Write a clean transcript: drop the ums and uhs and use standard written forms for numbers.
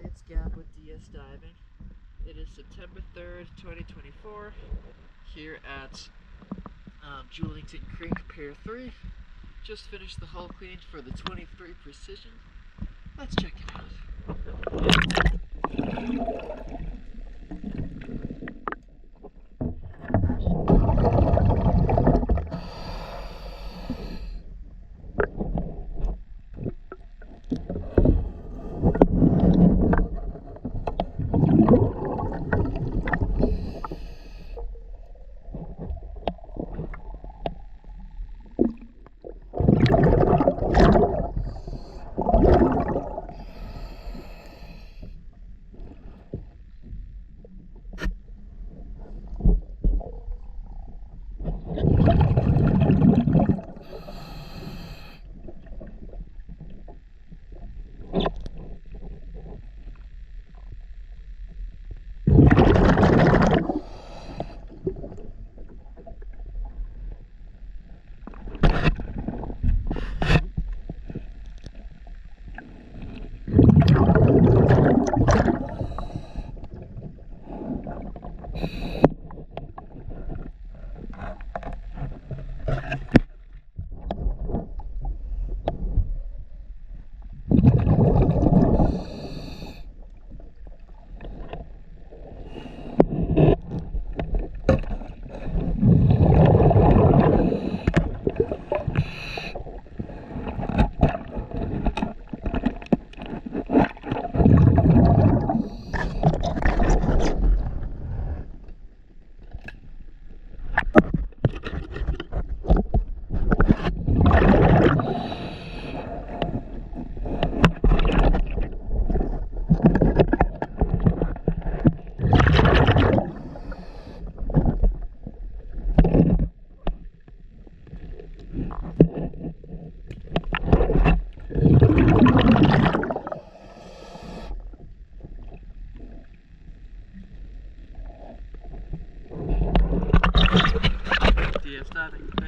it's Gab with DS Diving. It is September 3rd, 2024, here at Julington Creek, Pier 3. Just finished the hull clean for the 23 Precision. Let's check it out. DS Diving.